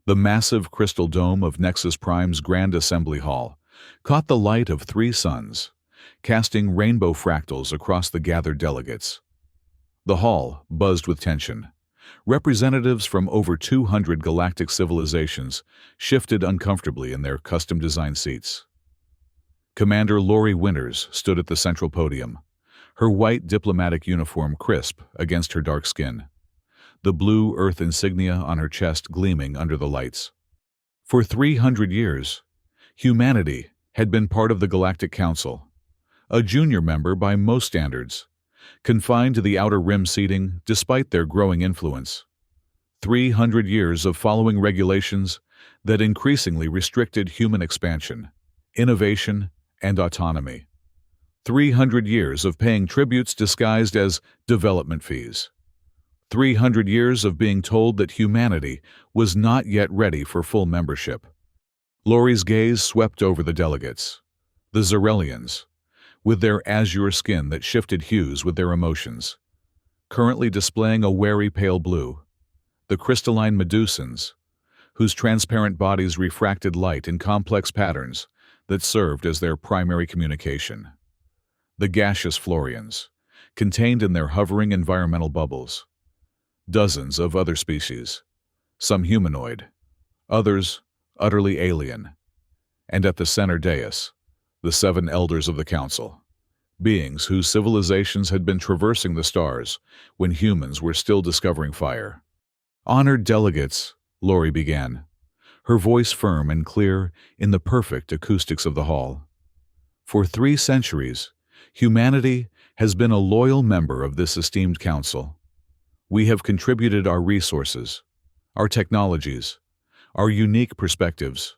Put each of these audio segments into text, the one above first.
The massive crystal dome of Nexus Prime's Grand Assembly Hall caught the light of three suns, casting rainbow fractals across the gathered delegates. The hall buzzed with tension. Representatives from over 200 galactic civilizations shifted uncomfortably in their custom-designed seats. Commander Lori Winters stood at the central podium, her white diplomatic uniform crisp against her dark skin, the blue Earth insignia on her chest gleaming under the lights. For 300 years, humanity had been part of the Galactic Council, a junior member by most standards, confined to the outer rim seating despite their growing influence. 300 years of following regulations that increasingly restricted human expansion, innovation, and autonomy. 300 years of paying tributes disguised as development fees. 300 years of being told that humanity was not yet ready for full membership. Lori's gaze swept over the delegates, the Xerelians, with their azure skin that shifted hues with their emotions, currently displaying a wary pale blue, the crystalline Medusans, whose transparent bodies refracted light in complex patterns that served as their primary communication, the gaseous Florians, contained in their hovering environmental bubbles, dozens of other species, some humanoid, others utterly alien, and at the center dais, the seven elders of the council, beings whose civilizations had been traversing the stars when humans were still discovering fire. Honored delegates, Lori began, her voice firm and clear in the perfect acoustics of the hall. For 3 centuries, humanity has been a loyal member of this esteemed council. We have contributed our resources, our technologies, our unique perspectives.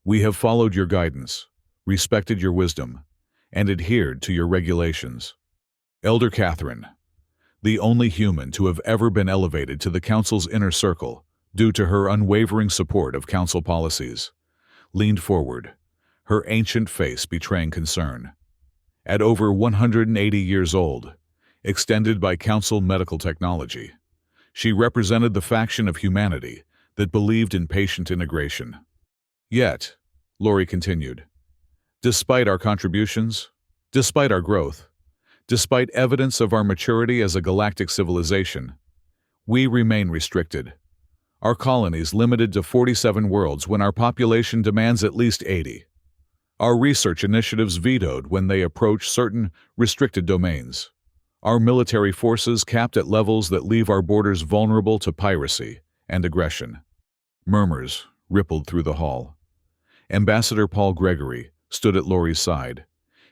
We have followed your guidance, respected your wisdom, and adhered to your regulations. Elder Catherine, the only human to have ever been elevated to the Council's inner circle due to her unwavering support of Council policies, leaned forward, her ancient face betraying concern. At over 180 years old, extended by Council medical technology, she represented the faction of humanity that believed in patient integration. Yet, Lori continued, despite our contributions, despite our growth, despite evidence of our maturity as a galactic civilization, we remain restricted. Our colonies limited to 47 worlds when our population demands at least 80. Our research initiatives vetoed when they approach certain restricted domains. Our military forces capped at levels that leave our borders vulnerable to piracy and aggression. Murmurs rippled through the hall. Ambassador Paul Gregory stood at Lori's side,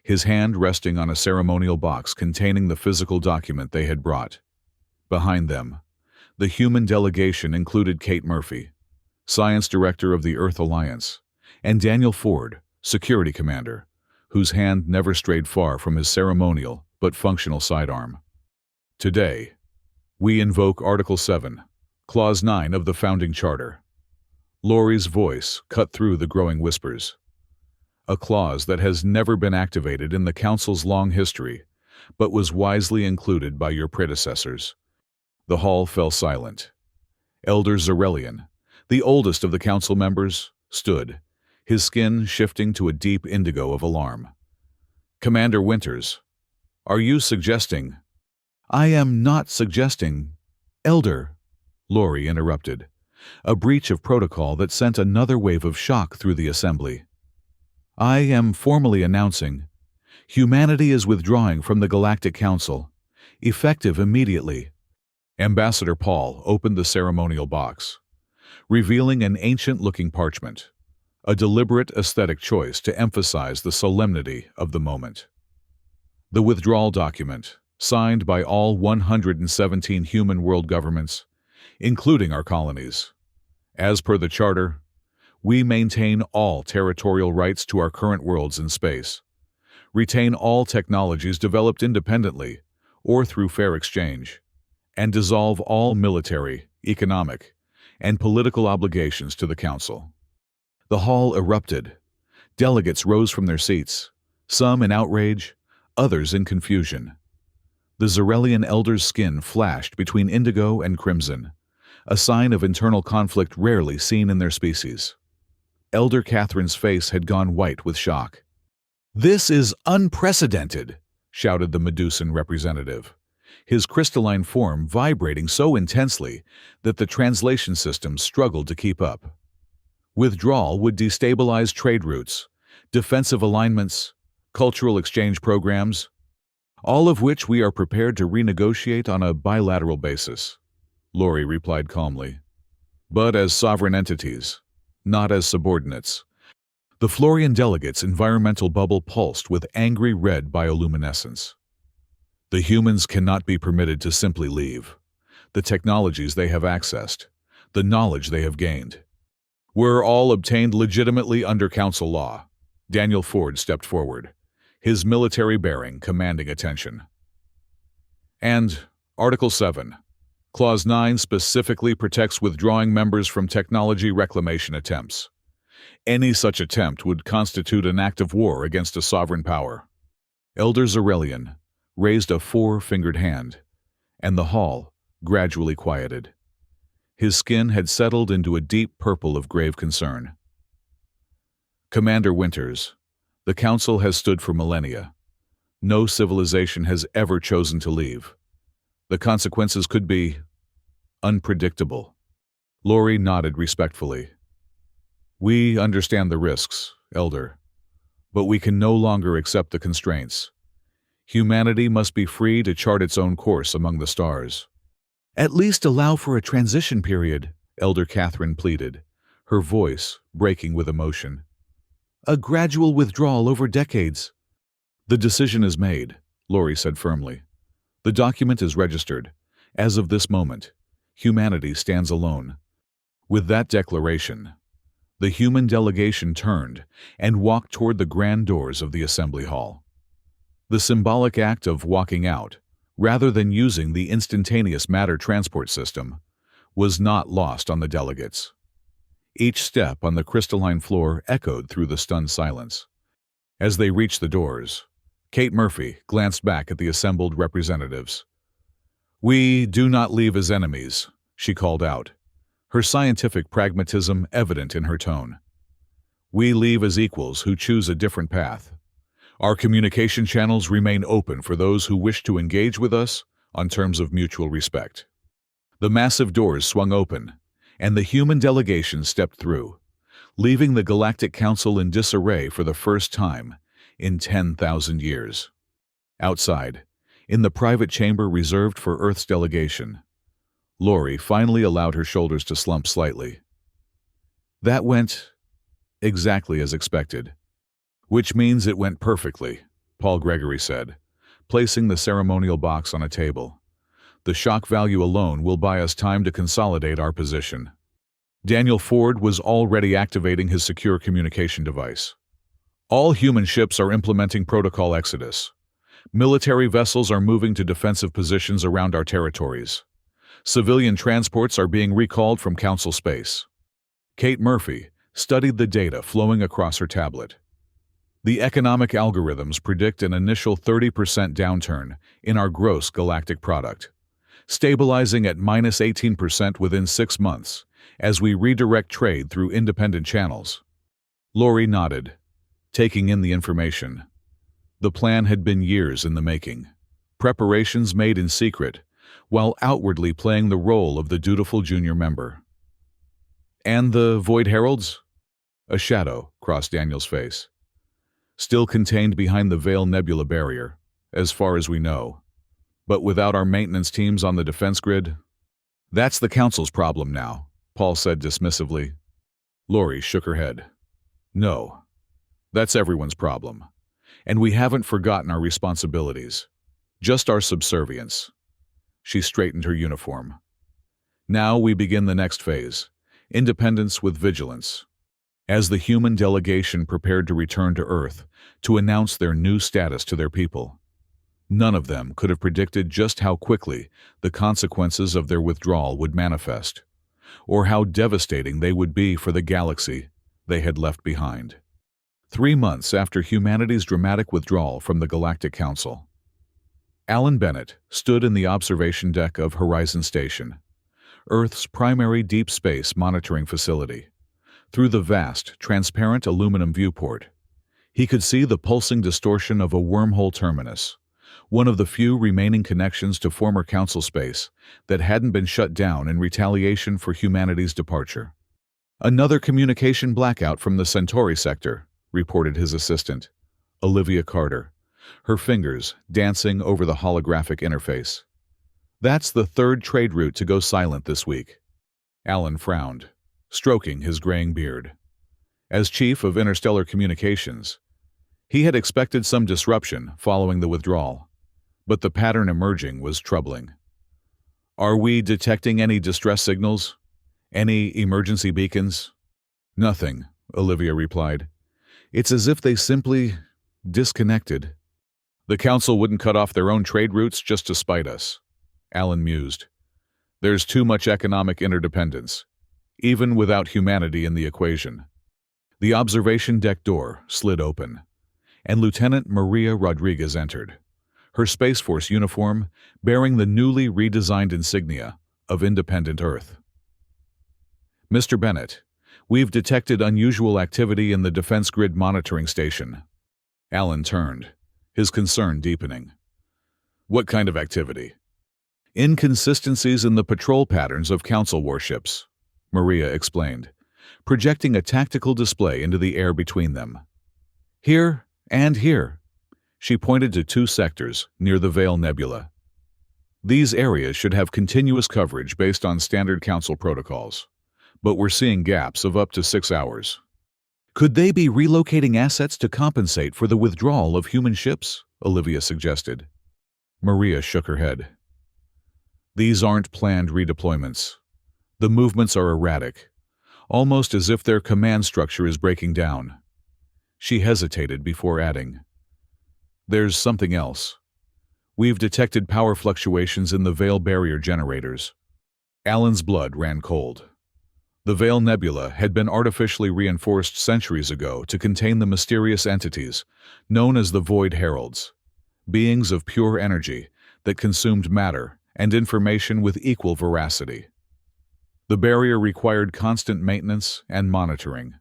his hand resting on a ceremonial box containing the physical document they had brought. Behind them, the human delegation included Kate Murphy, Science Director of the Earth Alliance, and Daniel Ford, Security Commander, whose hand never strayed far from his ceremonial but functional sidearm. Today, we invoke Article 7, Clause 9 of the Founding Charter. Lori's voice cut through the growing whispers. A clause that has never been activated in the Council's long history, but was wisely included by your predecessors. The hall fell silent. Elder Xerelian, the oldest of the Council members, stood, his skin shifting to a deep indigo of alarm. Commander Winters, are you suggesting— I am not suggesting, Elder, Lori interrupted, a breach of protocol that sent another wave of shock through the assembly. I am formally announcing, humanity is withdrawing from the Galactic Council, effective immediately. Ambassador Paul opened the ceremonial box, revealing an ancient-looking parchment, a deliberate aesthetic choice to emphasize the solemnity of the moment. The withdrawal document, signed by all 117 human world governments, including our colonies. As per the Charter, we maintain all territorial rights to our current worlds in space, retain all technologies developed independently or through fair exchange, and dissolve all military, economic, and political obligations to the Council. The hall erupted. Delegates rose from their seats, some in outrage, others in confusion. The Xerelian elder's skin flashed between indigo and crimson, a sign of internal conflict rarely seen in their species. Elder Catherine's face had gone white with shock. "This is unprecedented," shouted the Medusan representative, his crystalline form vibrating so intensely that the translation system struggled to keep up. Withdrawal would destabilize trade routes, defensive alignments, cultural exchange programs, all of which we are prepared to renegotiate on a bilateral basis, Lori replied calmly. But as sovereign entities, not as subordinates. The Florian delegates' environmental bubble pulsed with angry red bioluminescence. The humans cannot be permitted to simply leave. The technologies they have accessed, the knowledge they have gained, were all obtained legitimately under council law. Daniel Ford stepped forward, his military bearing commanding attention. And Article 7, Clause 9 specifically protects withdrawing members from technology reclamation attempts. Any such attempt would constitute an act of war against a sovereign power. Elder Zarelian raised a four-fingered hand, and the hall gradually quieted. His skin had settled into a deep purple of grave concern. Commander Winters, the Council has stood for millennia. No civilization has ever chosen to leave. The consequences could be unpredictable. Lori nodded respectfully. We understand the risks, Elder, but we can no longer accept the constraints. Humanity must be free to chart its own course among the stars. At least allow for a transition period, Elder Catherine pleaded, her voice breaking with emotion. A gradual withdrawal over decades. The decision is made, Lori said firmly. The document is registered. As of this moment, humanity stands alone. With that declaration, the human delegation turned and walked toward the grand doors of the assembly hall. The symbolic act of walking out, rather than using the instantaneous matter transport system, was not lost on the delegates. Each step on the crystalline floor echoed through the stunned silence. As they reached the doors, Kate Murphy glanced back at the assembled representatives. "We do not leave as enemies," she called out, her scientific pragmatism evident in her tone. "We leave as equals who choose a different path. Our communication channels remain open for those who wish to engage with us on terms of mutual respect." The massive doors swung open, and the human delegation stepped through, leaving the Galactic Council in disarray for the first time in 10,000 years. Outside, in the private chamber reserved for Earth's delegation, Lori finally allowed her shoulders to slump slightly. That went exactly as expected. Which means it went perfectly, Paul Gregory said, placing the ceremonial box on a table. The shock value alone will buy us time to consolidate our position. Daniel Ford was already activating his secure communication device. All human ships are implementing Protocol Exodus. Military vessels are moving to defensive positions around our territories. Civilian transports are being recalled from Council space. Kate Murphy studied the data flowing across her tablet. The economic algorithms predict an initial 30% downturn in our gross galactic product, stabilizing at -18% within 6 months as we redirect trade through independent channels. Lori nodded, taking in the information. The plan had been years in the making, preparations made in secret, while outwardly playing the role of the dutiful junior member. And the Void Heralds? A shadow crossed Daniel's face. Still contained behind the Veil Nebula barrier, as far as we know. But without our maintenance teams on the defense grid? That's the Council's problem now, Paul said dismissively. Lori shook her head. No, that's everyone's problem. And we haven't forgotten our responsibilities, just our subservience. She straightened her uniform. Now we begin the next phase, independence with vigilance. As the human delegation prepared to return to Earth to announce their new status to their people, none of them could have predicted just how quickly the consequences of their withdrawal would manifest, or how devastating they would be for the galaxy they had left behind. 3 months after humanity's dramatic withdrawal from the Galactic Council, Alan Bennett stood in the observation deck of Horizon Station, Earth's primary deep space monitoring facility. Through the vast, transparent aluminum viewport, he could see the pulsing distortion of a wormhole terminus, one of the few remaining connections to former council space that hadn't been shut down in retaliation for humanity's departure. "Another communication blackout from the Centauri sector," reported his assistant, Olivia Carter, her fingers dancing over the holographic interface. "That's the third trade route to go silent this week." Alan frowned, stroking his graying beard. As chief of interstellar communications, he had expected some disruption following the withdrawal, but the pattern emerging was troubling. "Are we detecting any distress signals? Any emergency beacons?" "Nothing," Olivia replied. "It's as if they simply disconnected." "The council wouldn't cut off their own trade routes just to spite us," Alan mused. "There's too much economic interdependence, even without humanity in the equation." The observation deck door slid open, and Lieutenant Maria Rodriguez entered, her Space Force uniform bearing the newly redesigned insignia of Independent Earth. "Mr. Bennett, we've detected unusual activity in the Defense Grid Monitoring Station." Alan turned, his concern deepening. "What kind of activity?" "Inconsistencies in the patrol patterns of Council warships," Maria explained, projecting a tactical display into the air between them. "Here and here." She pointed to two sectors near the Veil Nebula. "These areas should have continuous coverage based on standard Council protocols, but we're seeing gaps of up to 6 hours." "Could they be relocating assets to compensate for the withdrawal of human ships?" Olivia suggested. Maria shook her head. "These aren't planned redeployments. The movements are erratic, almost as if their command structure is breaking down." She hesitated before adding, "There's something else. We've detected power fluctuations in the Veil barrier generators." Alan's blood ran cold. The Veil Nebula had been artificially reinforced centuries ago to contain the mysterious entities known as the Void Heralds, beings of pure energy that consumed matter and information with equal veracity. The barrier required constant maintenance and monitoring,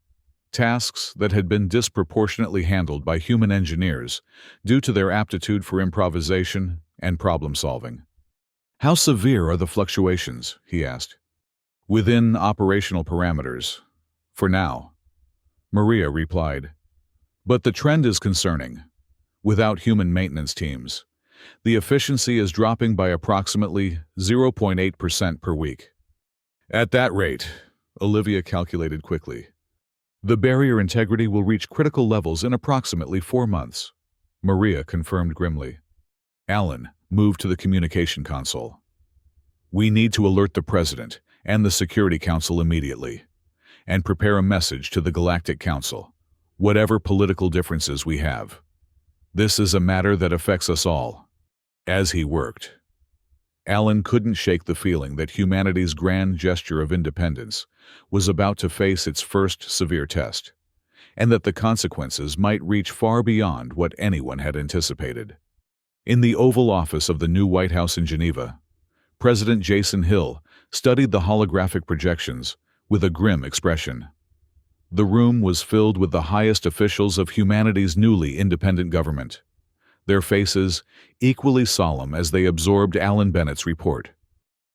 tasks that had been disproportionately handled by human engineers due to their aptitude for improvisation and problem-solving. "How severe are the fluctuations?" he asked. "Within operational parameters, for now," Maria replied. "But the trend is concerning. Without human maintenance teams, the efficiency is dropping by approximately 0.8% per week." "At that rate," Olivia calculated quickly, "the barrier integrity will reach critical levels in approximately 4 months," Maria confirmed grimly. Alan moved to the communication console. "We need to alert the President and the Security Council immediately, and prepare a message to the Galactic Council, whatever political differences we have. This is a matter that affects us all." As he worked, Alan couldn't shake the feeling that humanity's grand gesture of independence was about to face its first severe test, and that the consequences might reach far beyond what anyone had anticipated. In the Oval Office of the new White House in Geneva, President Jason Hill studied the holographic projections with a grim expression. The room was filled with the highest officials of humanity's newly independent government, their faces equally solemn as they absorbed Alan Bennett's report.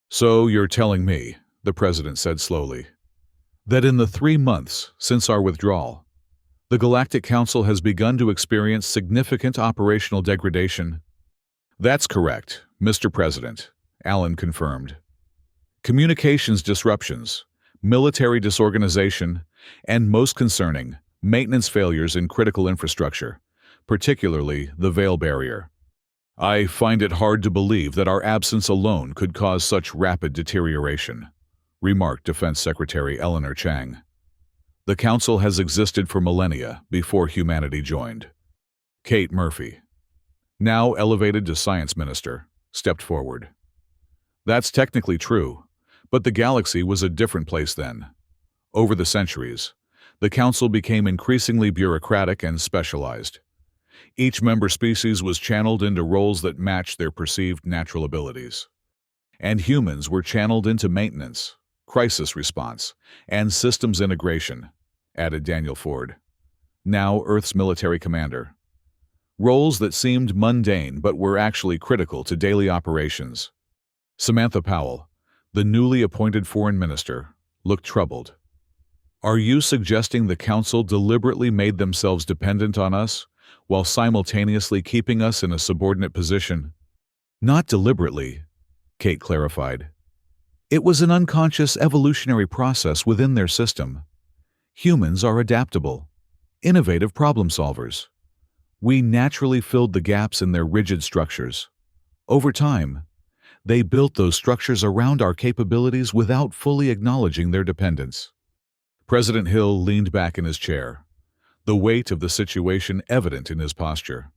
"So you're telling me," the president said slowly, "that in the 3 months since our withdrawal, the Galactic Council has begun to experience significant operational degradation?" "That's correct, Mr. President," Alan confirmed. "Communications disruptions, military disorganization, and most concerning, maintenance failures in critical infrastructure, particularly the Veil barrier. I find it hard to believe that our absence alone could cause such rapid deterioration," remarked Defense Secretary Eleanor Chang. "The Council has existed for millennia before humanity joined." Kate Murphy, now elevated to Science Minister, stepped forward. "That's technically true, but the galaxy was a different place then. Over the centuries, the Council became increasingly bureaucratic and specialized. Each member species was channeled into roles that matched their perceived natural abilities. and humans were channeled into maintenance, crisis response, and systems integration, added Daniel Ford, now Earth's military commander. Roles that seemed mundane but were actually critical to daily operations. Samantha Powell, the newly appointed foreign minister, looked troubled. Are you suggesting the Council deliberately made themselves dependent on us, while simultaneously keeping us in a subordinate position? Not deliberately, Kate clarified. It was an unconscious evolutionary process within their system. Humans are adaptable, innovative problem solvers. We naturally filled the gaps in their rigid structures. Over time, they built those structures around our capabilities without fully acknowledging their dependence. President Hill leaned back in his chair, the weight of the situation evident in his posture.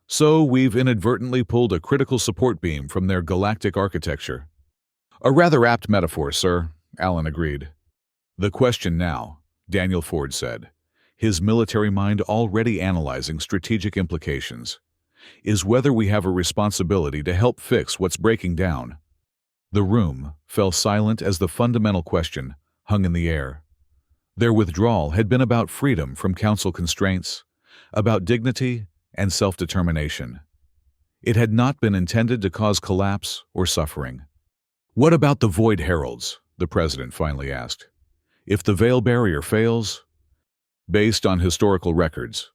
So we've inadvertently pulled a critical support beam from their galactic architecture. A rather apt metaphor, sir, Allen agreed. The question now, Daniel Ford said, his military mind already analyzing strategic implications, is whether we have a responsibility to help fix what's breaking down. The room fell silent as the fundamental question hung in the air. Their withdrawal had been about freedom from Council constraints, about dignity and self-determination. It had not been intended to cause collapse or suffering. What about the Void Heralds? The President finally asked. If the Veil Barrier fails, based on historical records,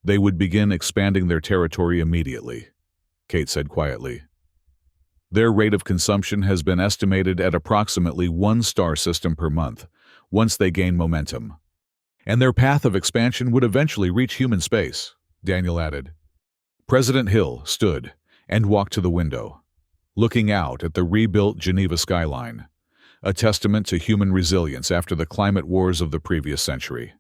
they would begin expanding their territory immediately, Kate said quietly. Their rate of consumption has been estimated at approximately 1 star system per month once they gain momentum. And their path of expansion would eventually reach human space, Daniel added. President Hill stood and walked to the window, looking out at the rebuilt Geneva skyline, a testament to human resilience after the climate wars of the previous century.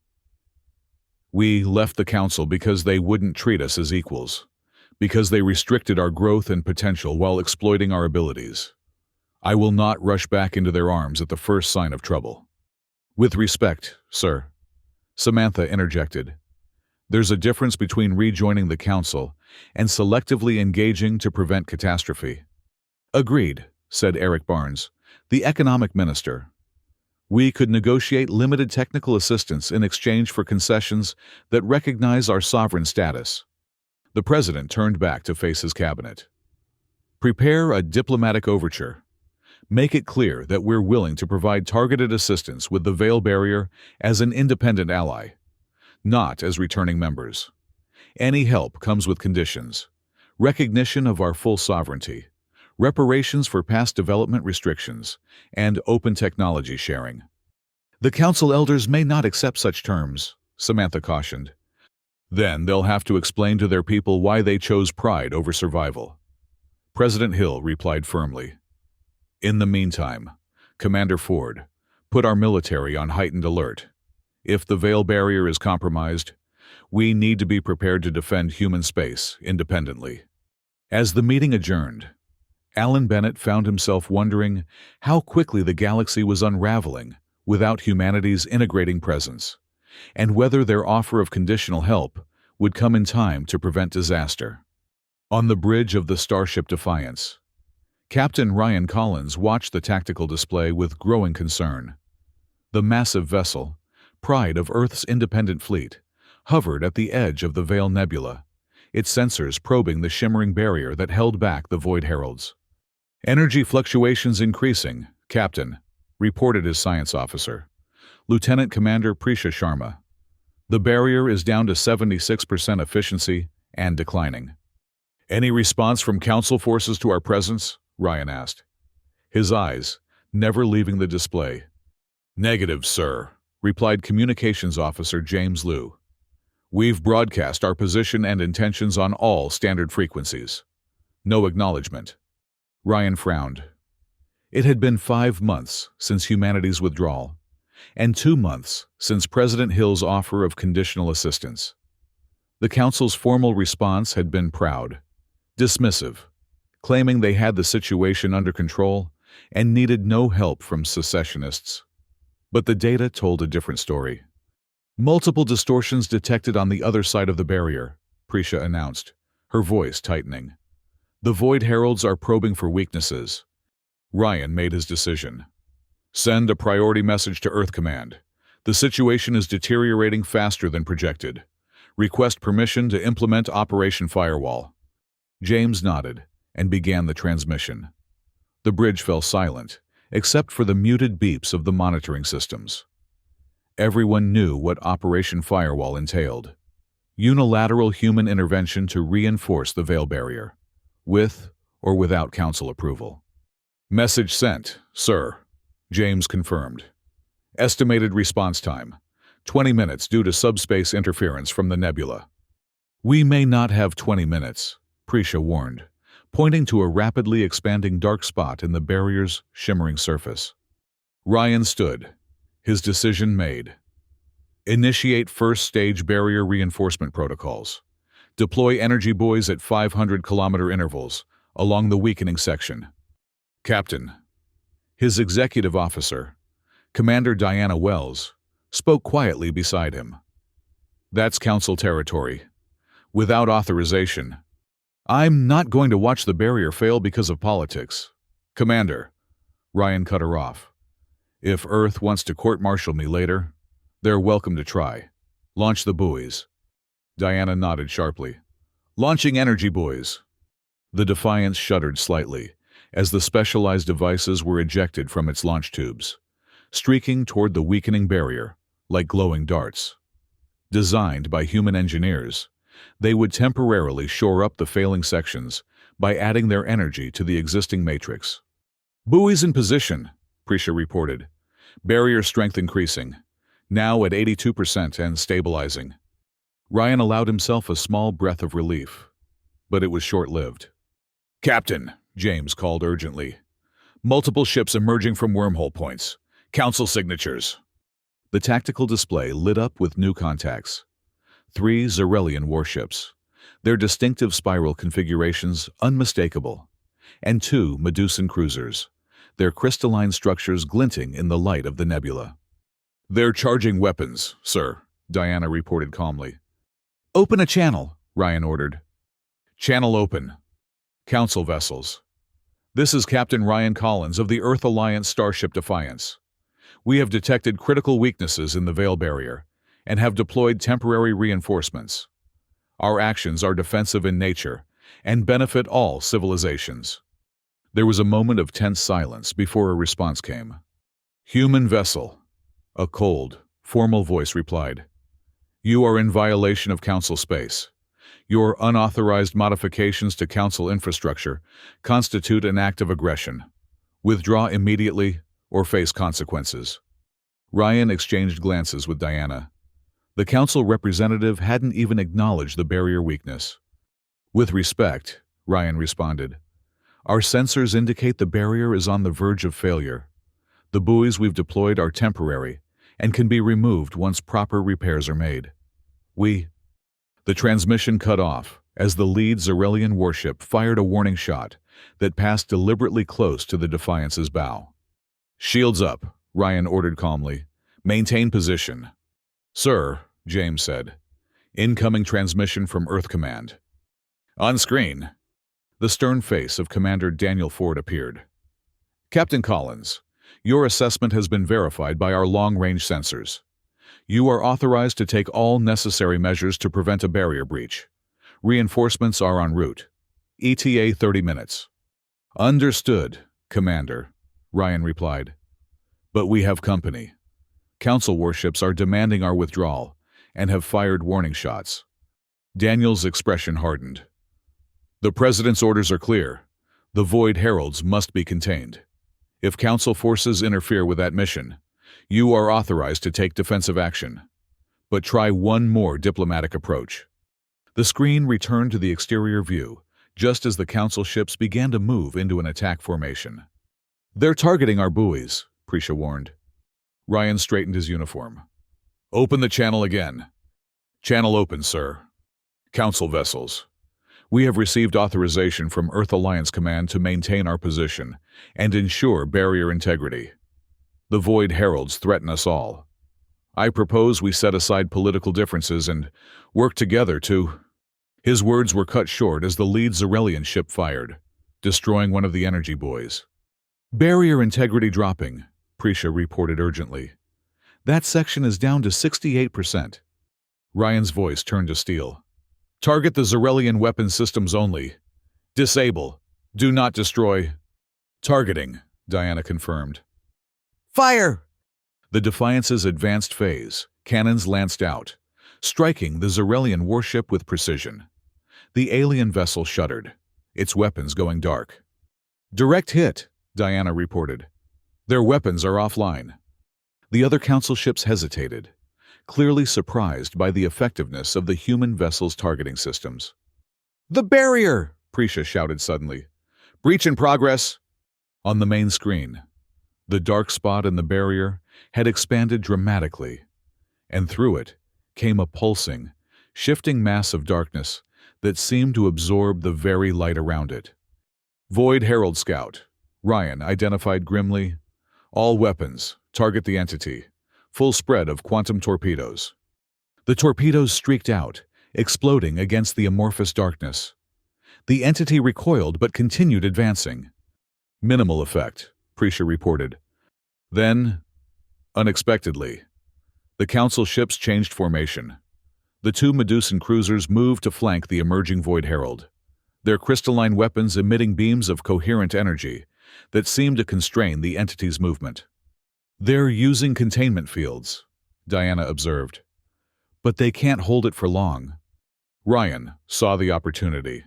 We left the Council because they wouldn't treat us as equals, because they restricted our growth and potential while exploiting our abilities. I will not rush back into their arms at the first sign of trouble. With respect, sir, Samantha interjected. There's a difference between rejoining the Council and selectively engaging to prevent catastrophe. Agreed, said Eric Barnes, the economic minister. We could negotiate limited technical assistance in exchange for concessions that recognize our sovereign status. The President turned back to face his cabinet. Prepare a diplomatic overture. Make it clear that we're willing to provide targeted assistance with the Veil Barrier as an independent ally, not as returning members. Any help comes with conditions: recognition of our full sovereignty, reparations for past development restrictions, and open technology sharing. The Council elders may not accept such terms, Samantha cautioned. Then they'll have to explain to their people why they chose pride over survival. President Hill replied firmly. In the meantime, Commander Ford, put our military on heightened alert. If the Veil Barrier is compromised, we need to be prepared to defend human space independently. As the meeting adjourned, Alan Bennett found himself wondering how quickly the galaxy was unraveling without humanity's integrating presence, and whether their offer of conditional help would come in time to prevent disaster. On the bridge of the Starship Defiance, Captain Ryan Collins watched the tactical display with growing concern. The massive vessel, pride of Earth's independent fleet, hovered at the edge of the Veil Nebula, its sensors probing the shimmering barrier that held back the Void Heralds. Energy fluctuations increasing, Captain, reported his science officer, Lieutenant Commander Prisha Sharma. The barrier is down to 76% efficiency and declining. Any response from Council forces to our presence? Ryan asked, his eyes never leaving the display. Negative, sir, replied Communications Officer James Liu. We've broadcast our position and intentions on all standard frequencies. No acknowledgement. Ryan frowned. It had been 5 months since humanity's withdrawal, and 2 months since President Hill's offer of conditional assistance. The Council's formal response had been proud, dismissive, claiming they had the situation under control and needed no help from secessionists. But the data told a different story. Multiple distortions detected on the other side of the barrier, Prisha announced, her voice tightening. The Void Heralds are probing for weaknesses, Ryan made his decision. Send a priority message to Earth Command. The situation is deteriorating faster than projected. Request permission to implement Operation Firewall. James nodded and began the transmission. The bridge fell silent, except for the muted beeps of the monitoring systems. Everyone knew what Operation Firewall entailed. Unilateral human intervention to reinforce the veil barrier, with or without Council approval. Message sent, sir, James confirmed. Estimated response time, 20 minutes due to subspace interference from the nebula. We may not have 20 minutes, Prisha warned, pointing to a rapidly expanding dark spot in the barrier's shimmering surface. Ryan stood, his decision made. Initiate first-stage barrier reinforcement protocols. Deploy energy buoys at 500-kilometer intervals along the weakening section. Captain. His executive officer, Commander Diana Wells, spoke quietly beside him. That's Council territory. Without authorization. I'm not going to watch the barrier fail because of politics. Commander. Ryan cut her off. If Earth wants to court-martial me later, they're welcome to try. Launch the buoys. Diana nodded sharply. Launching energy buoys. The Defiance shuddered slightly as the specialized devices were ejected from its launch tubes, streaking toward the weakening barrier like glowing darts. Designed by human engineers, they would temporarily shore up the failing sections by adding their energy to the existing matrix. Buoys in position, Prisha reported. Barrier strength increasing, now at 82% and stabilizing. Ryan allowed himself a small breath of relief, but it was short-lived. Captain, James called urgently. Multiple ships emerging from wormhole points. Council signatures. The tactical display lit up with new contacts. 3 Zarelian warships, their distinctive spiral configurations unmistakable, and 2 Medusan cruisers, their crystalline structures glinting in the light of the nebula. They're charging weapons, sir, Diana reported calmly. Open a channel, Ryan ordered. Channel open. Council vessels. This is Captain Ryan Collins of the Earth Alliance Starship Defiance. We have detected critical weaknesses in the veil barrier and have deployed temporary reinforcements. Our actions are defensive in nature and benefit all civilizations. There was a moment of tense silence before a response came. Human vessel, a cold, formal voice replied. You are in violation of Council space. Your unauthorized modifications to Council infrastructure constitute an act of aggression. Withdraw immediately or face consequences. Ryan exchanged glances with Diana. The Council representative hadn't even acknowledged the barrier weakness. With respect, Ryan responded. Our sensors indicate the barrier is on the verge of failure. The buoys we've deployed are temporary and can be removed once proper repairs are made. The transmission cut off as the lead Zarelian warship fired a warning shot that passed deliberately close to the Defiance's bow. Shields up, Ryan ordered calmly. Maintain position. Sir, James said. Incoming transmission from Earth Command. On screen. The stern face of Commander Daniel Ford appeared. Captain Collins, your assessment has been verified by our long-range sensors. You are authorized to take all necessary measures to prevent a barrier breach. Reinforcements are en route. ETA 30 minutes. Understood, Commander, Ryan replied. But we have company. Council warships are demanding our withdrawal and have fired warning shots. Daniel's expression hardened. The President's orders are clear. The Void Heralds must be contained. If Council forces interfere with that mission, you are authorized to take defensive action. But try one more diplomatic approach. The screen returned to the exterior view, just as the Council ships began to move into an attack formation. They're targeting our buoys, Prisha warned. Ryan straightened his uniform. Open the channel again. Channel open, sir. Council vessels. We have received authorization from Earth Alliance Command to maintain our position and ensure barrier integrity. The Void Heralds threaten us all. I propose we set aside political differences and work together to... His words were cut short as the lead Zarelian ship fired, destroying one of the energy buoys. Barrier integrity dropping, Prisha reported urgently. That section is down to 68%. Ryan's voice turned to steel. Target the Zarelian weapon systems only. Disable. Do not destroy. Targeting, Diana confirmed. Fire! The Defiance's advanced phase, cannons lanced out, striking the Zarelian warship with precision. The alien vessel shuddered, its weapons going dark. Direct hit, Diana reported. Their weapons are offline. The other council ships hesitated, clearly surprised by the effectiveness of the human vessel's targeting systems. The barrier! Prisha shouted suddenly. Breach in progress! On the main screen, the dark spot in the barrier had expanded dramatically, and through it came a pulsing, shifting mass of darkness that seemed to absorb the very light around it. Void Herald Scout, Ryan identified grimly. All weapons, target the entity. Full spread of quantum torpedoes. The torpedoes streaked out, exploding against the amorphous darkness. The entity recoiled but continued advancing. Minimal effect, Prisha reported. Then, unexpectedly, the council ships changed formation. The two Medusan cruisers moved to flank the emerging Void Herald, their crystalline weapons emitting beams of coherent energy that seemed to constrain the entity's movement. They're using containment fields, Diana observed. But they can't hold it for long. Ryan saw the opportunity.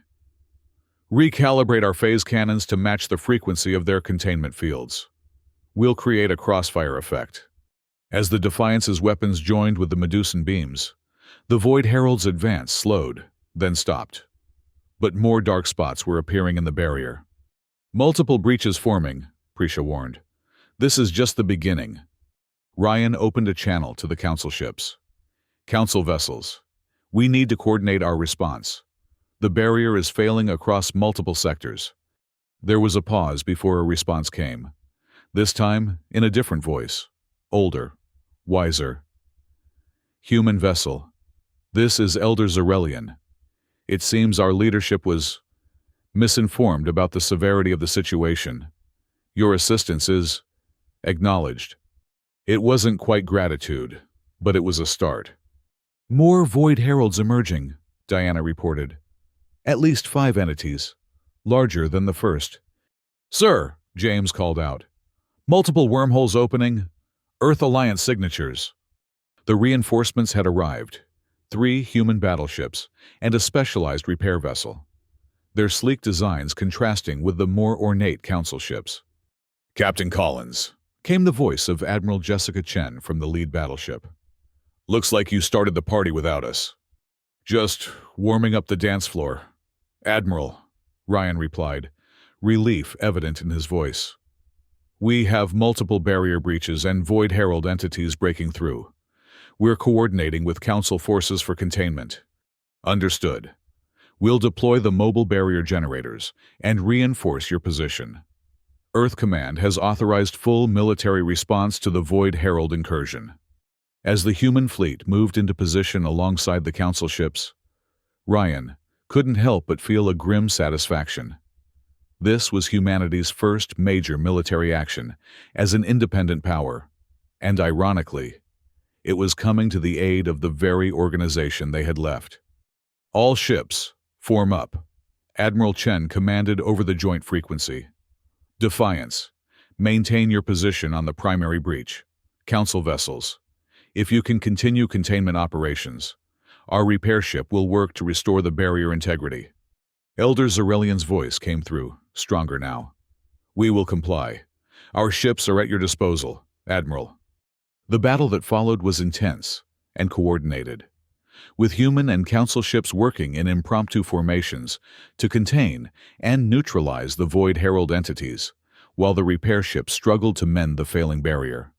Recalibrate our phase cannons to match the frequency of their containment fields. We'll create a crossfire effect. As the Defiance's weapons joined with the Medusan beams, the Void Herald's advance slowed, then stopped. But more dark spots were appearing in the barrier. Multiple breaches forming, Prisha warned. This is just the beginning. Ryan opened a channel to the council ships. Council vessels, we need to coordinate our response. The barrier is failing across multiple sectors. There was a pause before a response came. This time, in a different voice. Older. Wiser. Human vessel. This is Elder Zarelian. It seems our leadership was misinformed about the severity of the situation. Your assistance is acknowledged. It wasn't quite gratitude, but it was a start. More Void Heralds emerging, Diana reported. At least 5 entities, larger than the first. Sir, James called out. Multiple wormholes opening, Earth Alliance signatures. The reinforcements had arrived. 3 human battleships and a specialized repair vessel. Their sleek designs contrasting with the more ornate council ships. Captain Collins, came the voice of Admiral Jessica Chen from the lead battleship. Looks like you started the party without us. Just warming up the dance floor. Admiral, Ryan replied, relief evident in his voice. We have multiple barrier breaches and Void Herald entities breaking through. We're coordinating with Council forces for containment. Understood. We'll deploy the mobile barrier generators and reinforce your position. Earth Command has authorized full military response to the Void Herald incursion. As the human fleet moved into position alongside the Council ships, Ryan couldn't help but feel a grim satisfaction. This was humanity's first major military action as an independent power, and ironically, it was coming to the aid of the very organization they had left. All ships, form up, Admiral Chen commanded over the joint frequency. Defiance, maintain your position on the primary breach. Council vessels, if you can continue containment operations, our repair ship will work to restore the barrier integrity. Elder Zarelian's voice came through, stronger now. We will comply. Our ships are at your disposal, Admiral. The battle that followed was intense and coordinated, with human and council ships working in impromptu formations to contain and neutralize the Void Herald entities, while the repair ship struggled to mend the failing barrier.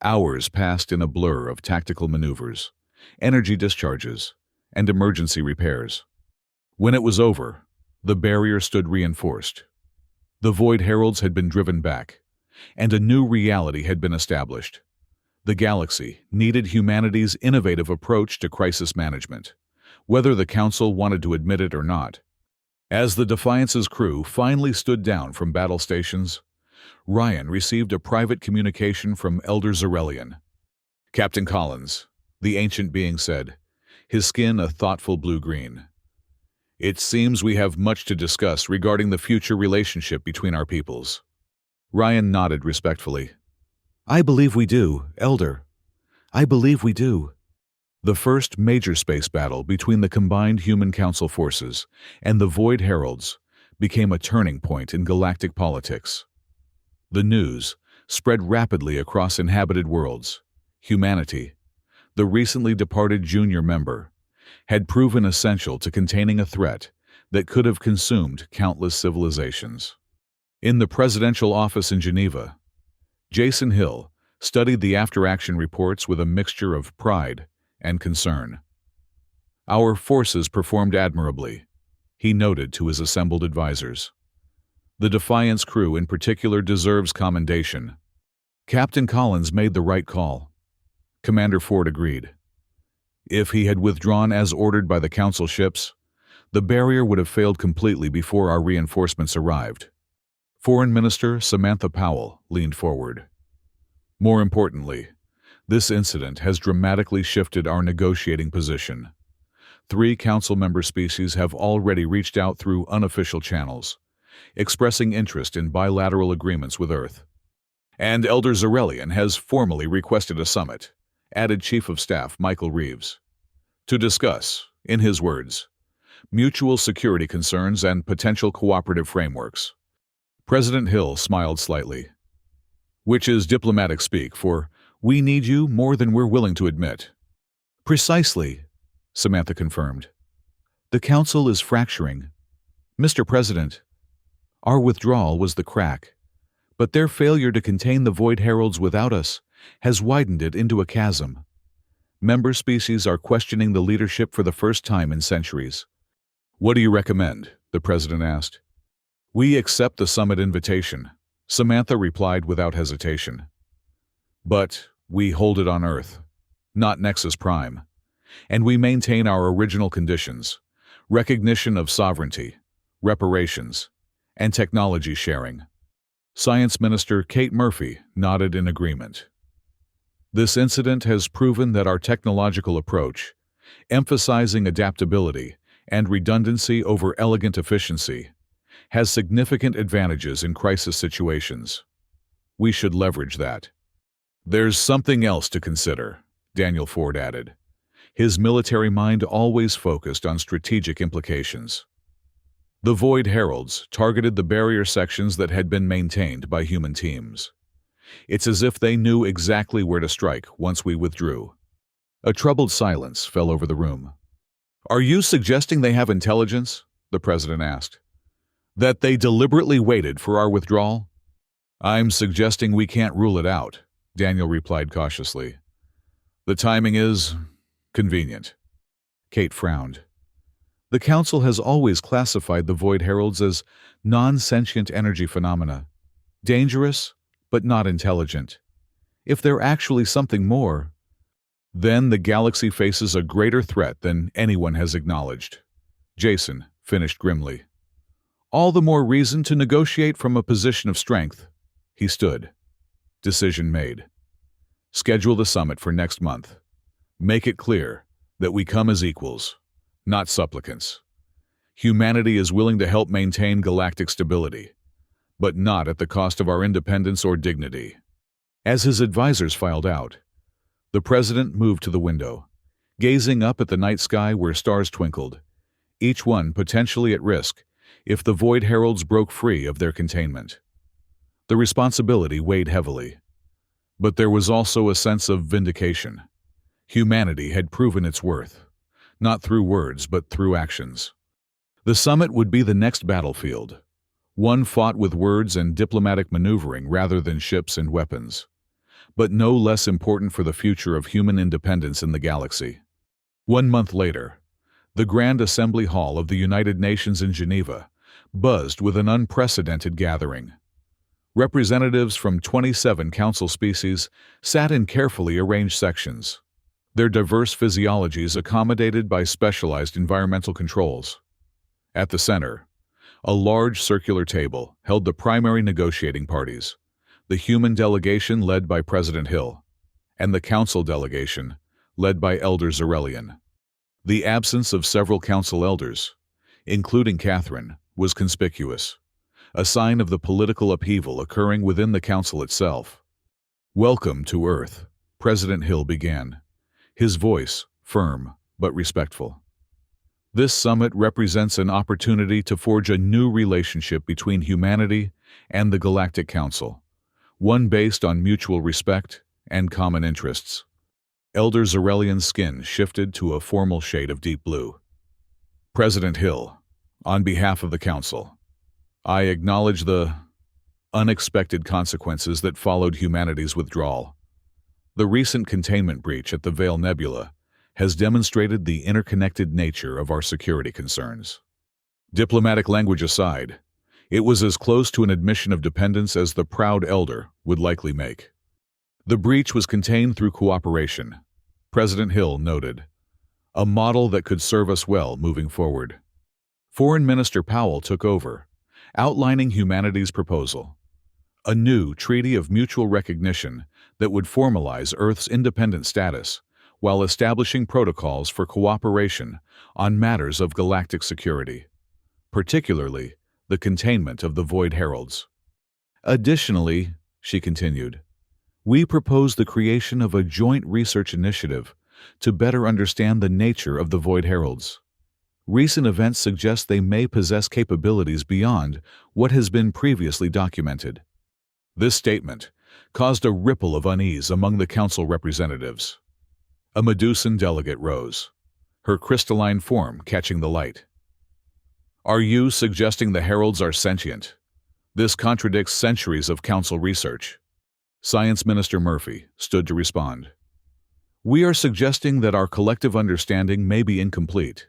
Hours passed in a blur of tactical maneuvers, energy discharges, and emergency repairs. When it was over, the barrier stood reinforced. The Void Heralds had been driven back, and a new reality had been established. The galaxy needed humanity's innovative approach to crisis management, whether the Council wanted to admit it or not. As the Defiance's crew finally stood down from battle stations, Ryan received a private communication from Elder Zarelian. "Captain Collins," the ancient being said, his skin a thoughtful blue-green. "It seems we have much to discuss regarding the future relationship between our peoples." Ryan nodded respectfully. "I believe we do, Elder. I believe we do." The first major space battle between the combined Human Council forces and the Void Heralds became a turning point in galactic politics. The news spread rapidly across inhabited worlds. Humanity, the recently departed junior member, had proven essential to containing a threat that could have consumed countless civilizations. In the presidential office in Geneva, Jason Hill studied the after-action reports with a mixture of pride and concern. "Our forces performed admirably," he noted to his assembled advisors. "The Defiance crew in particular deserves commendation." Captain Collins made the right call. Commander Ford agreed. If he had withdrawn as ordered by the Council ships, the barrier would have failed completely before our reinforcements arrived. Foreign Minister Samantha Powell leaned forward. "More importantly, this incident has dramatically shifted our negotiating position. 3 Council member species have already reached out through unofficial channels, expressing interest in bilateral agreements with Earth. And Elder Zarelian has formally requested a summit," added Chief of Staff Michael Reeves, "to discuss, in his words, mutual security concerns and potential cooperative frameworks." President Hill smiled slightly. "Which is diplomatic speak for, we need you more than we're willing to admit." "Precisely," Samantha confirmed. "The Council is fracturing. Mr. President, our withdrawal was the crack, but their failure to contain the Void Heralds without us has widened it into a chasm. Member species are questioning the leadership for the first time in centuries." "What do you recommend?" the President asked. "We accept the summit invitation," Samantha replied without hesitation. "But we hold it on Earth, not Nexus Prime, and we maintain our original conditions: recognition of sovereignty, reparations, and technology sharing." Science Minister Kate Murphy nodded in agreement. "This incident has proven that our technological approach, emphasizing adaptability and redundancy over elegant efficiency, has significant advantages in crisis situations. We should leverage that." "There's something else to consider," Daniel Ford added, his military mind always focused on strategic implications. The Void Heralds targeted the barrier sections that had been maintained by human teams. It's as if they knew exactly where to strike once we withdrew. A troubled silence fell over the room. "Are you suggesting they have intelligence?" the President asked. "That they deliberately waited for our withdrawal?" "I'm suggesting we can't rule it out," Daniel replied cautiously. "The timing is convenient." Kate frowned. "The Council has always classified the Void Heralds as non-sentient energy phenomena, dangerous but not intelligent. If they're actually something more, then the galaxy faces a greater threat than anyone has acknowledged." Jason finished grimly. "All the more reason to negotiate from a position of strength." He stood. Decision made. Schedule the summit for next month. Make it clear that we come as equals, not supplicants. Humanity is willing to help maintain galactic stability, but not at the cost of our independence or dignity. As his advisors filed out, the President moved to the window, gazing up at the night sky where stars twinkled, each one potentially at risk if the Void Heralds broke free of their containment. The responsibility weighed heavily, but there was also a sense of vindication. Humanity had proven its worth, not through words but through actions. The summit would be the next battlefield, one fought with words and diplomatic maneuvering rather than ships and weapons, but no less important for the future of human independence in the galaxy. 1 month later, the Grand Assembly Hall of the United Nations in Geneva buzzed with an unprecedented gathering. Representatives from 27 council species sat in carefully arranged sections, their diverse physiologies accommodated by specialized environmental controls. At the center, A large circular table held the primary negotiating parties, the human delegation led by President Hill, and the council delegation led by Elder Zarelian. The absence of several council elders, including Catherine, was conspicuous, a sign of the political upheaval occurring within the council itself. "Welcome to Earth," President Hill began, his voice firm but respectful. "This summit represents an opportunity to forge a new relationship between humanity and the Galactic Council, one based on mutual respect and common interests." Elder Zarelian's skin shifted to a formal shade of deep blue. "President Hill, on behalf of the Council, I acknowledge the unexpected consequences that followed humanity's withdrawal. The recent containment breach at the Vale Nebula has demonstrated the interconnected nature of our security concerns. Diplomatic language aside, it was as close to an admission of dependence as the proud elder would likely make. The breach was contained through cooperation," President Hill noted, "a model that could serve us well moving forward." Foreign Minister Powell took over, outlining humanity's proposal, a new treaty of mutual recognition that would formalize Earth's independent status while establishing protocols for cooperation on matters of galactic security, particularly the containment of the Void Heralds. "Additionally," she continued, "we propose the creation of a joint research initiative to better understand the nature of the Void Heralds. Recent events suggest they may possess capabilities beyond what has been previously documented." This statement caused a ripple of unease among the council representatives. A Medusan delegate rose, her crystalline form catching the light. "Are you suggesting the heralds are sentient? This contradicts centuries of council research." Science Minister Murphy stood to respond. "We are suggesting that our collective understanding may be incomplete.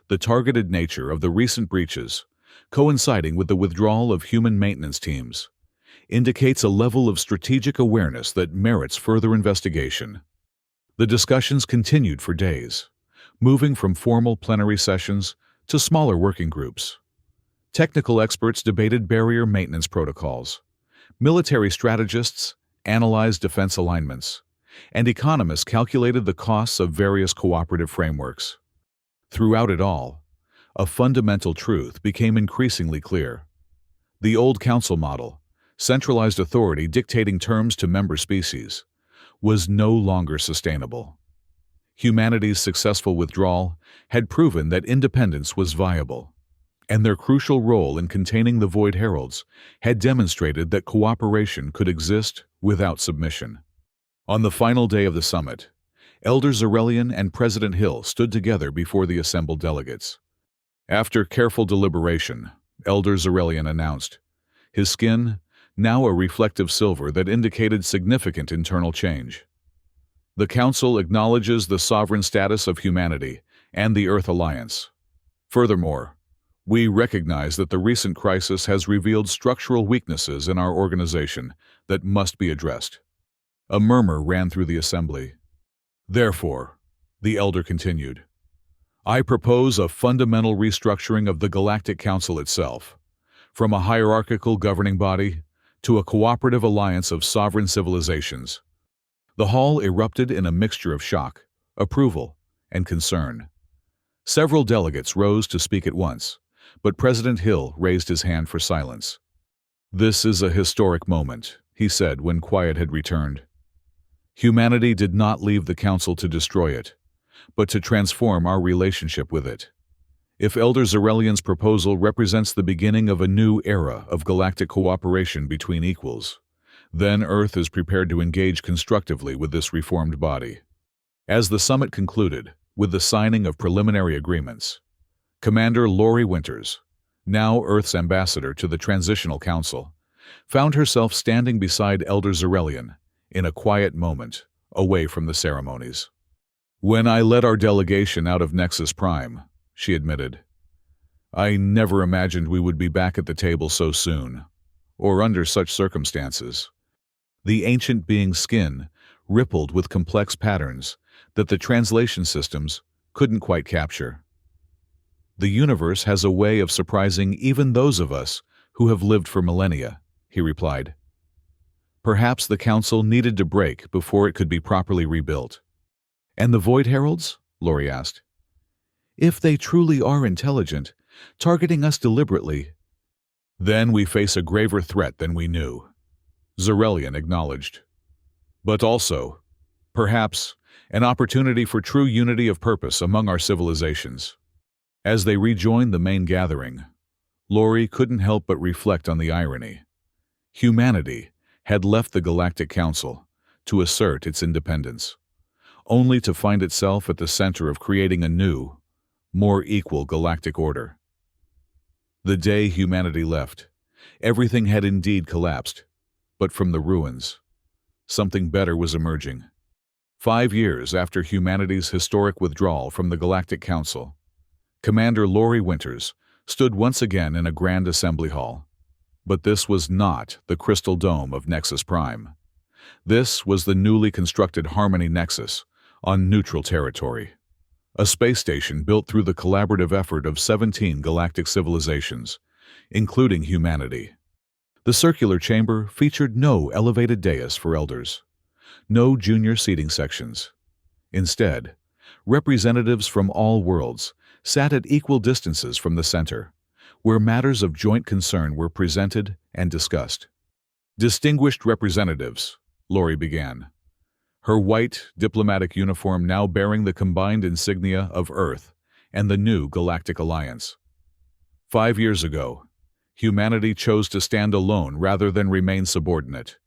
The targeted nature of the recent breaches, coinciding with the withdrawal of human maintenance teams, indicates a level of strategic awareness that merits further investigation." The discussions continued for days, moving from formal plenary sessions to smaller working groups. Technical experts debated barrier maintenance protocols, military strategists analyzed defense alignments, and economists calculated the costs of various cooperative frameworks. Throughout it all, a fundamental truth became increasingly clear. The old council model, centralized authority dictating terms to member species, was no longer sustainable. Humanity's successful withdrawal had proven that independence was viable, and their crucial role in containing the Void Heralds had demonstrated that cooperation could exist without submission. On the final day of the summit, Elder Zarelian and President Hill stood together before the assembled delegates. After careful deliberation, Elder Zarelian announced, his skin now a reflective silver that indicated significant internal change. "The Council acknowledges the sovereign status of humanity and the Earth Alliance. Furthermore, we recognize that the recent crisis has revealed structural weaknesses in our organization that must be addressed." A murmur ran through the assembly. "Therefore," the elder continued, "I propose a fundamental restructuring of the Galactic Council itself, from a hierarchical governing body to a cooperative alliance of sovereign civilizations." The hall erupted in a mixture of shock, approval, and concern. Several delegates rose to speak at once, but President Hill raised his hand for silence. "This is a historic moment," he said when quiet had returned. "Humanity did not leave the Council to destroy it, but to transform our relationship with it. If Elder Zarelian's proposal represents the beginning of a new era of galactic cooperation between equals, then Earth is prepared to engage constructively with this reformed body." As the summit concluded, with the signing of preliminary agreements, Commander Lori Winters, now Earth's ambassador to the Transitional Council, found herself standing beside Elder Zarelian in a quiet moment, away from the ceremonies. "When I led our delegation out of Nexus Prime," she admitted, "I never imagined we would be back at the table so soon, or under such circumstances." The ancient being's skin rippled with complex patterns that the translation systems couldn't quite capture. The universe has a way of surprising even those of us who have lived for millennia, he replied. Perhaps the council needed to break before it could be properly rebuilt. And the Void Heralds? Lori asked. If they truly are intelligent, targeting us deliberately, then we face a graver threat than we knew, Zarelian acknowledged. But also, perhaps, an opportunity for true unity of purpose among our civilizations. As they rejoined the main gathering, Lori couldn't help but reflect on the irony. Humanity had left the Galactic Council to assert its independence, only to find itself at the center of creating a new, more equal galactic order. The day humanity left, everything had indeed collapsed, but from the ruins, something better was emerging. 5 years after humanity's historic withdrawal from the Galactic Council, Commander Lori Winters stood once again in a grand assembly hall. But this was not the crystal dome of Nexus Prime. This was the newly constructed Harmony Nexus on neutral territory, a space station built through the collaborative effort of 17 galactic civilizations, including humanity. The circular chamber featured no elevated dais for elders, no junior seating sections. Instead, representatives from all worlds sat at equal distances from the center, where matters of joint concern were presented and discussed. Distinguished representatives, Lori began, her white diplomatic uniform now bearing the combined insignia of Earth and the new Galactic Alliance. 5 years ago, humanity chose to stand alone rather than remain subordinate.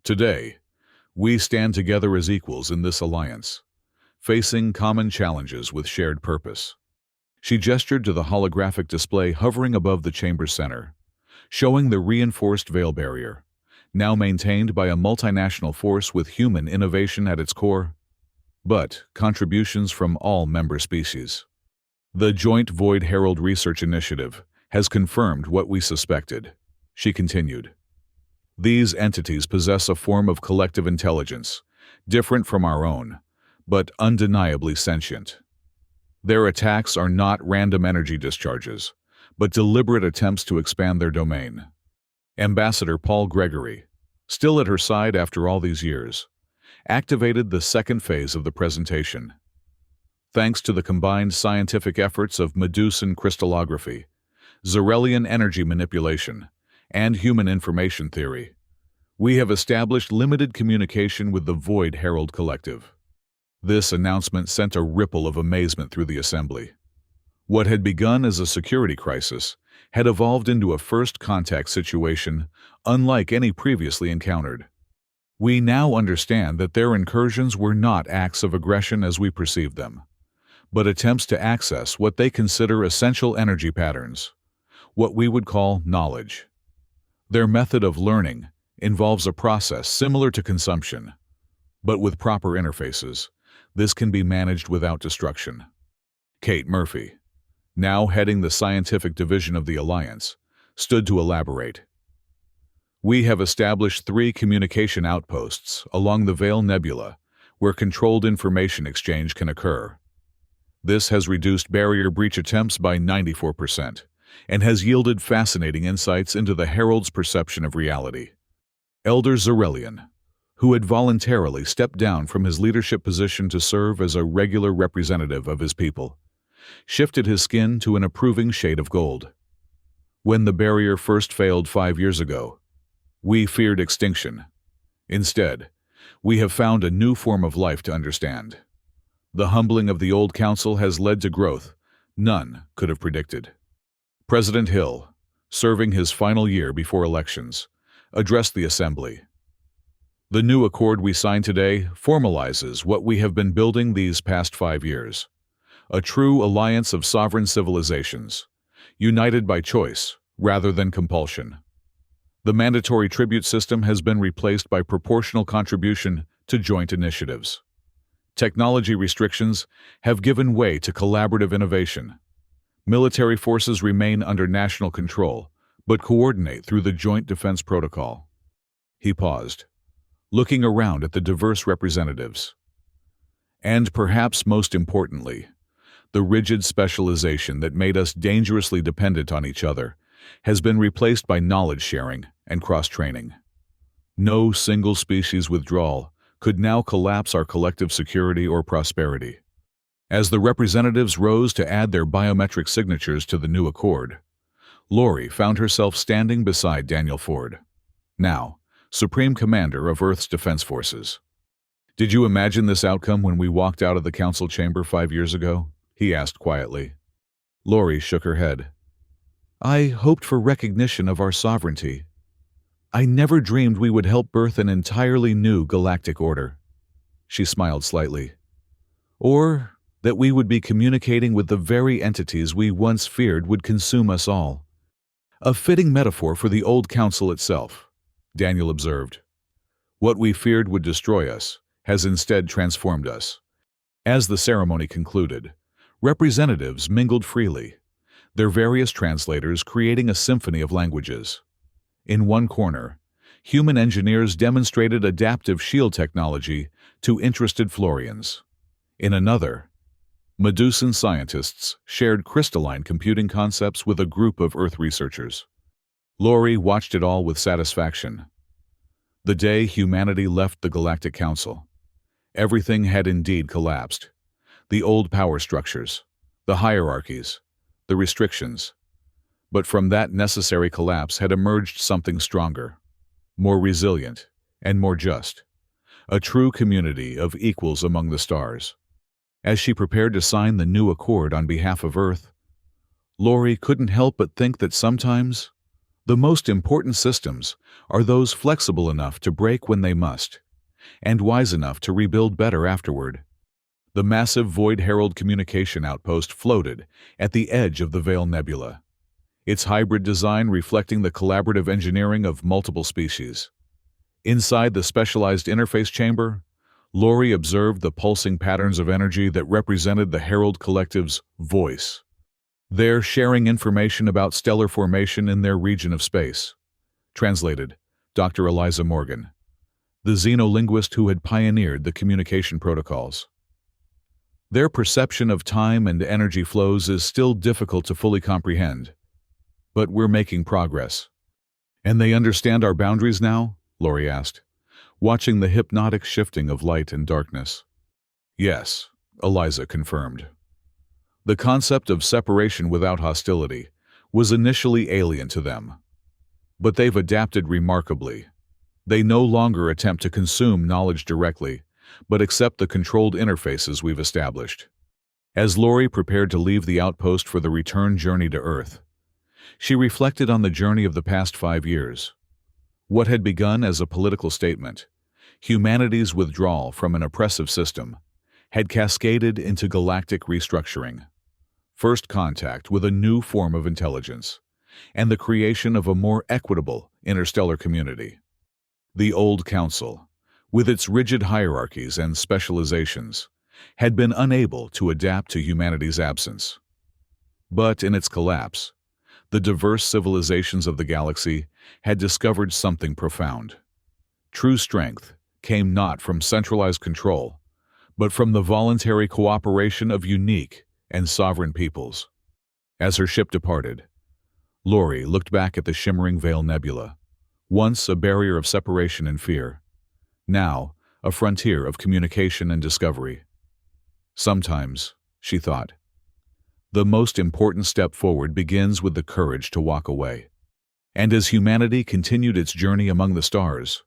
Today, we stand together as equals in this alliance, facing common challenges with shared purpose. She gestured to the holographic display hovering above the chamber's center, showing the reinforced veil barrier, now maintained by a multinational force with human innovation at its core, but contributions from all member species. The Joint Void Herald Research Initiative has confirmed what we suspected, she continued. These entities possess a form of collective intelligence, different from our own, but undeniably sentient. Their attacks are not random energy discharges, but deliberate attempts to expand their domain. Ambassador Paul Gregory, still at her side after all these years, activated the second phase of the presentation. Thanks to the combined scientific efforts of Medusan crystallography, Zarelian energy manipulation, and human information theory, we have established limited communication with the Void Herald Collective. This announcement sent a ripple of amazement through the assembly. What had begun as a security crisis had evolved into a first contact situation unlike any previously encountered. We now understand that their incursions were not acts of aggression as we perceived them, but attempts to access what they consider essential energy patterns, what we would call knowledge. Their method of learning involves a process similar to consumption, but with proper interfaces, this can be managed without destruction. Kate Murphy, now heading the scientific division of the Alliance, stood to elaborate. We have established 3 communication outposts along the Veil Nebula where controlled information exchange can occur. This has reduced barrier breach attempts by 94% and has yielded fascinating insights into the Herald's perception of reality. Elder Zarelian, who had voluntarily stepped down from his leadership position to serve as a regular representative of his people, shifted his skin to an approving shade of gold. When the barrier first failed 5 years ago, we feared extinction. Instead, we have found a new form of life to understand. The humbling of the old council has led to growth none could have predicted. President Hill, serving his final year before elections, addressed the assembly. The new accord we signed today formalizes what we have been building these past 5 years. A true alliance of sovereign civilizations, united by choice rather than compulsion. The mandatory tribute system has been replaced by proportional contribution to joint initiatives. Technology restrictions have given way to collaborative innovation. Military forces remain under national control, but coordinate through the Joint Defense Protocol. He paused, looking around at the diverse representatives. And perhaps most importantly, The rigid specialization that made us dangerously dependent on each other has been replaced by knowledge sharing and cross-training. No single species withdrawal could now collapse our collective security or prosperity. As the representatives rose to add their biometric signatures to the new accord, Lori found herself standing beside Daniel Ford, now Supreme Commander of Earth's Defense Forces. "Did you imagine this outcome when we walked out of the council chamber 5 years ago?" he asked quietly. Lori shook her head. "I hoped for recognition of our sovereignty. I never dreamed we would help birth an entirely new galactic order." She smiled slightly. "Or that we would be communicating with the very entities we once feared would consume us all. A fitting metaphor for the old council itself," Daniel observed. "What we feared would destroy us has instead transformed us." As the ceremony concluded, representatives mingled freely, their various translators creating a symphony of languages. In one corner, human engineers demonstrated adaptive shield technology to interested Florians. In another, Medusan scientists shared crystalline computing concepts with a group of Earth researchers. Lori watched it all with satisfaction. The day humanity left the Galactic Council, everything had indeed collapsed. The old power structures, the hierarchies, the restrictions. But from that necessary collapse had emerged something stronger, more resilient, and more just. A true community of equals among the stars. As she prepared to sign the new accord on behalf of Earth, Lori couldn't help but think that sometimes the most important systems are those flexible enough to break when they must, and wise enough to rebuild better afterward. The massive Void Herald communication outpost floated at the edge of the Veil Nebula, its hybrid design reflecting the collaborative engineering of multiple species. Inside the specialized interface chamber, Lori observed the pulsing patterns of energy that represented the Herald Collective's voice. They're sharing information about stellar formation in their region of space. Translated, Dr. Eliza Morgan, the xenolinguist who had pioneered the communication protocols. Their perception of time and energy flows is still difficult to fully comprehend, but we're making progress. "And they understand our boundaries now?" Lori asked, watching the hypnotic shifting of light and darkness. "Yes," Eliza confirmed. The concept of separation without hostility was initially alien to them. But they've adapted remarkably. They no longer attempt to consume knowledge directly, but accept the controlled interfaces we've established. As Lori prepared to leave the outpost for the return journey to Earth, she reflected on the journey of the past 5 years. What had begun as a political statement, humanity's withdrawal from an oppressive system, had cascaded into galactic restructuring, first contact with a new form of intelligence, and the creation of a more equitable interstellar community. The old council, with its rigid hierarchies and specializations, had been unable to adapt to humanity's absence. But in its collapse, the diverse civilizations of the galaxy had discovered something profound. True strength came not from centralized control, but from the voluntary cooperation of unique and sovereign peoples. As her ship departed, Lori looked back at the shimmering Veil Nebula, once a barrier of separation and fear, now a frontier of communication and discovery. Sometimes, she thought, the most important step forward begins with the courage to walk away. And as humanity continued its journey among the stars,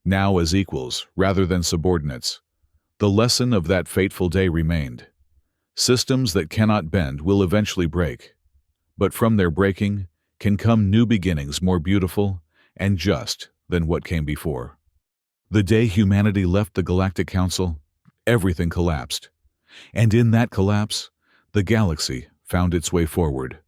now as equals rather than subordinates, the lesson of that fateful day remained. Systems that cannot bend will eventually break, but from their breaking can come new beginnings more beautiful and just than what came before. The day humanity left the Galactic Council, everything collapsed, and in that collapse, the galaxy found its way forward.